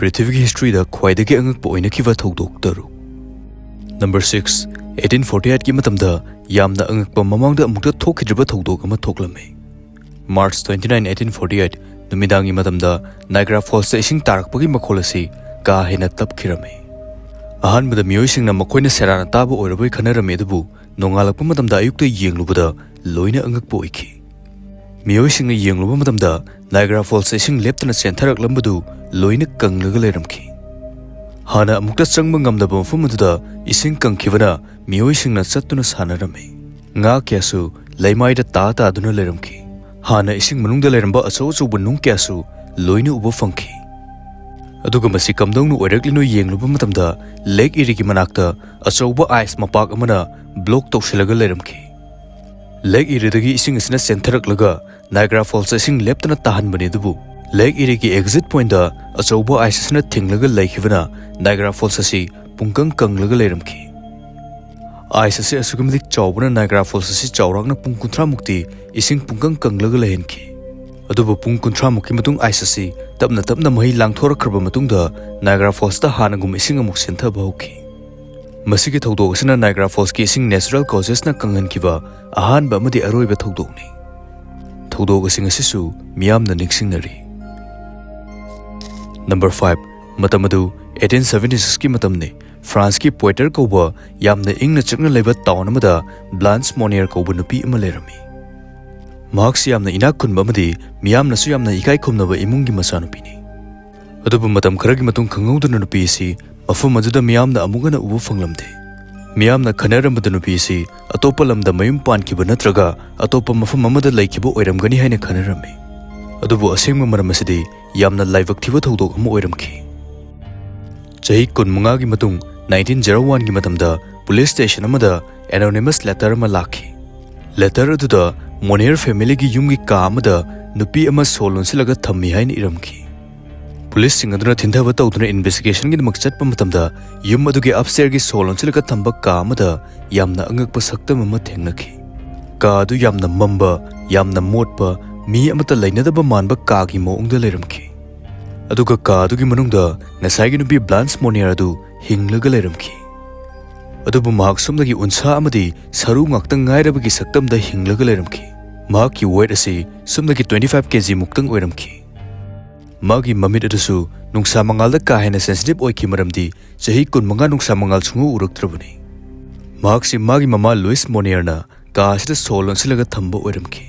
Prithiviki history da Khwaidagi ANGKPA THOUDOK TARUK. Number 6. 1848 ki matamda yamna ANGKPA mamangda amukta thokhidriba thoudok ama thoklame. March 29, 1848 numidangi matamda Niagara Falls da ising tarakpagi makhol asi ka hena tapkhirame. Ahanbada miyoisingna makoina serana taba oirabai khanarame adubu nongalakpa matamda ayukta yenglubada loina ANGKPA oikhi. Miyoisingna yengluba matamda Niagara Falls da ising leptana chentharaklamadu loina kanglaga leiramkhi. Hana amukta changba ngamdaba mafam aduda ising kangkhibana miyoisingna chattuna sanarame. Nga kyasu leimaida ta aduna leiramkhi. Hana ising manungda leiramba achau nung kyasu loina uba fangkhi. Aduga masi kamdongnu oiraklino yengluba matamda Lake Erie ki manakta achauba ice mapak amana block tawsillaga leiramkhi. Lake Erie dagi ising asina sentharaklaga Niagara Falls ising leptana tahanbani adubu Lake Erie ki exit point da achauba ice asina thinglaga leikhibana Niagara Falls asi pungkang kanglaga leiramkhi. Ice asi asugamadik chawbana Niagara Falls asi chawrakna pung 30 mukti ising pungkang kanglaga lehenki. Adubu pung 30 mukki matung ice asi tapna mahi langthorakraba matungda Niagara Falls da hanagum ising amuk senthaba hokhi. Masigi thoudok asina Niagara Falls ki ising natural causes na kanghankiba ahanba amadi aroiba thoudokni. Thoudok asing asisu miyamna ningsingnari. Number 5. Matamadu 1876 ki matamne France ki Poitiers kauba yamna ingna chakna leiba town amada Blanche Monnier kauba nupi ama leirami. Mahak si yamna inak khunba amadi miyamna su yamna ikai khumnaba imungi machanupini. Adubu matam kharagi matung khanghauduna nupi si mafam aduda miyamna amugana uba fanglamde. Miyamna khanarambada nupi si atopa lamda mayum pankhiba natraga atopa mafam amada laikhiba oiramgani haina khanarame. Adubu asengma maram asidi yamna laibakhthiba thoudok ama oiramkhi. Chahi 15 gi matung 1901 gi matamda police station amada anonymous letter ama lakhi. Letter aduda Monnier family gi yumgi ka amada nupi ama solonsilaga thammi haina iramkhi. Police sing aduna thindhaba tawduna investigation gi damak chatpa matamda yum adugi upstairs gi solonsilaga thamba ka amada yamna angakpa saktam ama thengnakhi. Ka adu yamna mamba yamna motpa mi amata lainadaba manba ka gi moongda leiramkhi. Aduga ka adugi manungda ngasai nupi Blanche Monnier adu hinglaga leiramkhi. Adubu mahak somdagi unsa amadi saru ngaktang ngairabagi saktamda hinglaga leiramkhi. Mahakki weight asi somdagi 25 kg muktang oiramkhi. Magi mamit adusu nungsa mangalda ka hena sensitive oikhi maramdi chahi 15 nungsa mangal chungu uraktrabani. Mahak si magi mama Louis Monnier na ka asida solonsilaga thamba oiramkhi.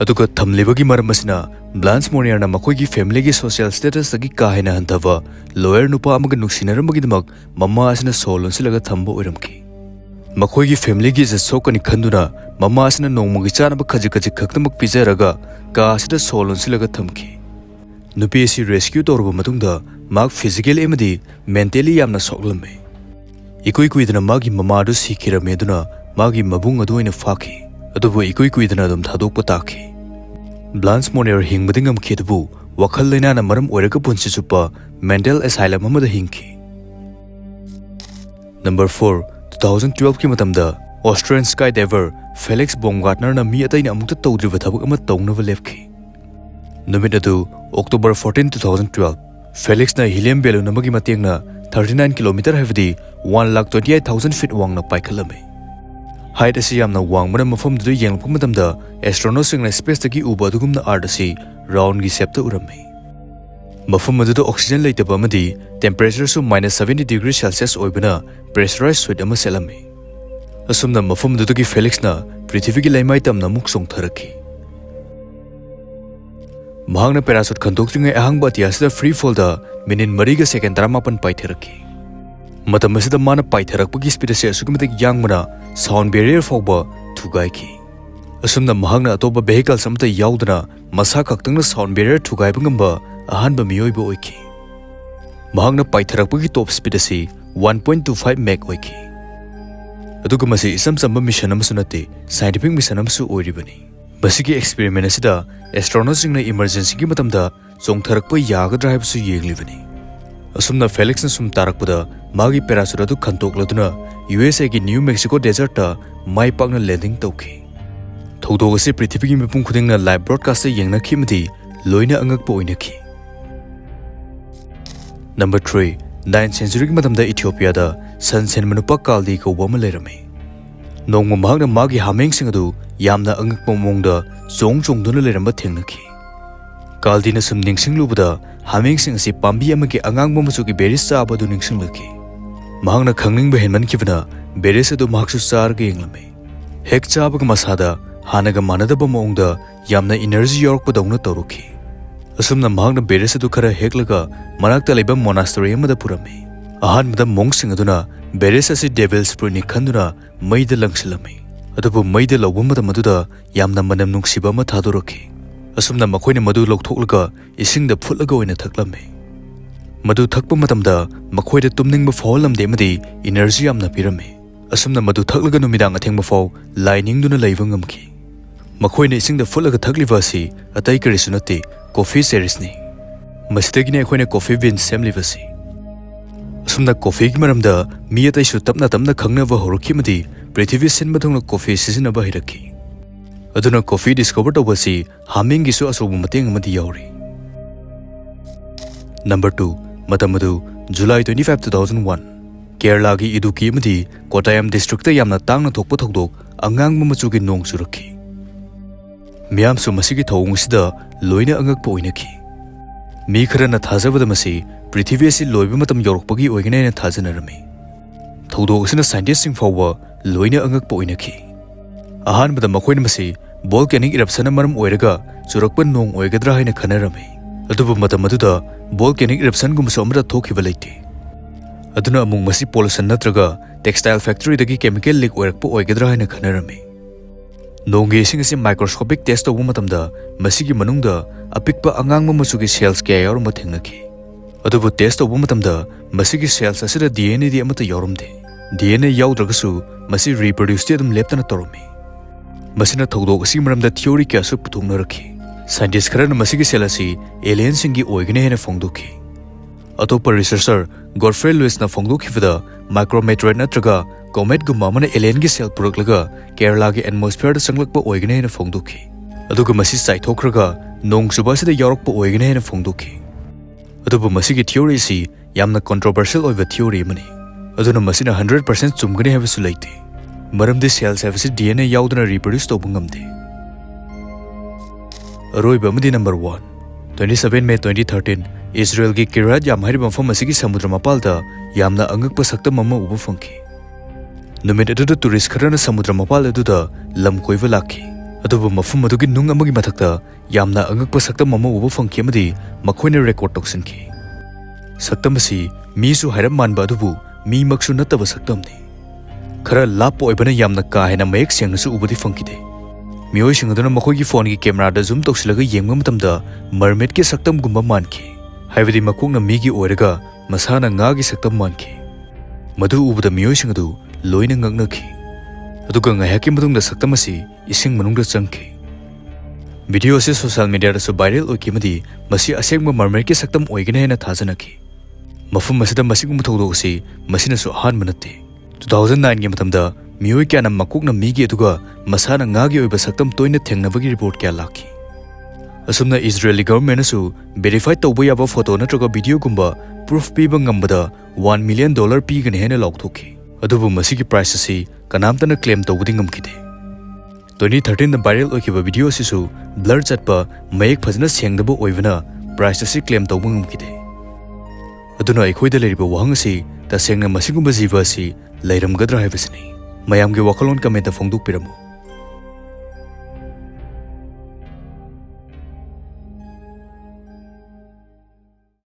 Aduga thamlibagi maram asina Blanche Monnier na makoigi family gi social status agi ka hena hantava lawyer nupa amaga nuksinarambagi damak mama asina solonsilaga thamba oiramkhi. Makoigi family gi jasokani khanduna mama asina nongmagi chanaba khajik khaktamak pijaraga ka asida solonsilaga thamki. Nupi asi rescue torba matungda mak physically amadi mentally yamna soklame. Ikoi kuidana magi mama adu sikhirame aduna magi mabung adu oina fakhi. Adubu ikoi kuidana adum thadokpa takhi. Blanche Monnier hingbadi ngamkhi adubu wakhal lainana maram oiraga punsi chupa mental asylum amada hingkhi. Number 4. 2012 ki matamda Australian skydiver Felix Baumgartner na mi ataina amukta tawdriba thabak ama tawnaba lepkhi. Numit adu October 14, 2012 Felix na helium balloon amagi matengna 39 km haivadi 1,28,000 feet wangna paikhalame. Height asi yamna wangmana mafamdu yenglakpa matamda astronauts singna space dagi uba adugumna art asi round gi shape ta urame. Mafam aduda oxygen leitaba amadi temperature su -70 degrees Celsius oibana pressurized suit ama selame. Asumna mafam adudagi Felix na prithivigi laimai tamna muk songtharakhi. Mahangna parachute khandokringai ahangba atiasida free fall da minin mariga second 18 paitharakhi. Matam asida mana paitharakpagi speed ase asugamadik yangmana sound barrier fawba thugaikhi. Asumna mahangna atoba vehicle samta yaudana masa kaktangna sound barrier thugaiba ngamba ahanba miyoiba oikhi. Mahangna paitharakpagi top speed ase 1.25 Mach oikhi. Aduga masi isam samba mission amasu nate scientific mission amasu oiribani. Basigi experiment asida astronauts singna emergency gi matamda chongtharakpa yagadra haibasu yenglibani. Asumna Felix na sum tarakpada magi parachute adu khantokladuna USA ki New Mexico desert ta mai pakna landing tawkhi. Thoudok ase prithivigi mipum khudingna live broadcast yengna khimadi loina angakpa oinakhi. Number 3. 9th century matamda Ethiopia da san sen manupa kaldi ko wama lerami. Nongma mahakna magi hameng sing adu yamna angakpa mongda zong duna leramba thengnaki. Kaldi na sum ningsing lubada hameng sing asi pambi amagi angangba machuki beris chaba du ningsing laki. Mahakna khangning ba henman kibna beris adu mahaksu char ga yenglame. Hek chaba ga masada hanaga manadaba mongda yamna energy york pa dauna toruki. Asumna mahakna beres adu khara heklaga manakta leba monastery amada purame. Ahanbada mongsing aduna beres asi devils purni khanduna maida langsilame. Adubu maida lawbamada maduda yamna manam nungsiba ma thadoroki. Asumna makhoina madu lokthoklaga isingda phutlaga oina thaklame. Madu thakpa matamda makhoida tumningba fawlamde amadi energy yamna pirame. Asumna madu thaklaga numidang athengba faw lining duna leiba ngamki. Makhoina isingda phutlaga thakliba asi atai karisu nate coffee series ni. Masitagina akhona coffee bean semlivasi. Asumna coffee ki maramda mi atai su tapna khangnaba horoki madi prithvi sinbathongna coffee sizinaba hiraki. Aduna coffee discover tawasi haming gisu asobu mateng amadi yauri. Number 2. Matamadu July 25, 2001. Kerala gi Iduki amadi Kottayam district ta yamna tangna thokpa thodok angangba machugi nong churaki. Miyam su masigi thawung sida loina angakpa oinaki. Mi kharana thajabada masi prithvi asi loiba matam yorokpagi oigina na thajanarami. Thodok asina scientist sing fawwa loina angakpa oinaki. Ahanbada makhoina masi volcanic eruption maram oiraga churakpa nong oigadra haina khanarami. Adubu matam aduda volcanic eruption gumsa amra thokhiba leite. Aduna amung masi pollution natraga textile factory dagi chemical leak oirakpa oigadra haina khanarami. Nongge sing asi microscopic test obu matamda masigi manungda apikpa angangma machugi cells kya yarum thengnaki. Adubu test obu matamda masigi cells asira DNA di amata yorumde. DNA yaudragasu masi reproduce adum leptana toromi. Masina thodok asi maramda theory kya su puthungna rakhi. Scientist kharana masigi cell asi alien singi oigine hena phongdoki. Atopa researcher Godfrey Lewis na phongdokhibada micrometeorite natraga comet gumma mana alien gi cell puraklaga Kerala gi atmosphere da sanglakpa oigine hena phongdoki. Aduga masi saithokraga nong subasida yorokpa oigine hena phongdoki. Adubu masigi theory si yamna controversial oiba theory mani. Aduna masina 100% chumgane habisu leite. Maramdi cells habisi DNA yaudana reproduce tobu ngamde. Aroiba amadi number 1. 27 May 2013 Israel gi Kiryat Yamhari mafam asigi samudra mapalda yamna angakpa saktam amma ubu phangki. Numit aduda tourist kharana samudra mapal aduda lam koiba lakhi. Adubu mafum adugi nung amagi mathakta yamna angakpa saktam amma ubu phangki amadi makhoina record toksinki. Saktam asi mi su hairam manba adubu mi maksu nattaba saktamni. Khara lap oibana yamna ka hena mayek sengna su ubadi phangkide. Mioi sing aduna makhoigi phone gi camera da zoom toksilaga yengma matamda mermaid ki saktam gumba manki. Haibadi makokna mi gi oiraga masana nga gi saktam manki. Madu ubada mioi sing adu loina ngaknaki. Aduga ngahaki matungda saktam asi ising manungda changki. Video se social media da su viral oikimadi masi asengma mermaid ki saktam oigina hena thajanaki. Mafum masida masigum thodok asi masina su han manate. 2009 gi matamda mioi kya na makokna mi gi aduga masana nga gi oiba saktam toina thengnabagi report kya lakhi. Asumna Israeli government asu verified tawba yaba photo natraga video gumba proof piba ngambada $1 million pigane hena laukthokhi. Adubu masigi price asi kanamtana claim tawbudi ngamkide. 2013 da viral oikiba video asisu blur chatpa mayek phajana sengdaba oibana price asi claim tawba ngamkide. Aduna aikhoida leriba wahang asi tasengna masigumba jiva asi leiramgadra haibasini. Mayamge wakalon comment da phongdok piramu.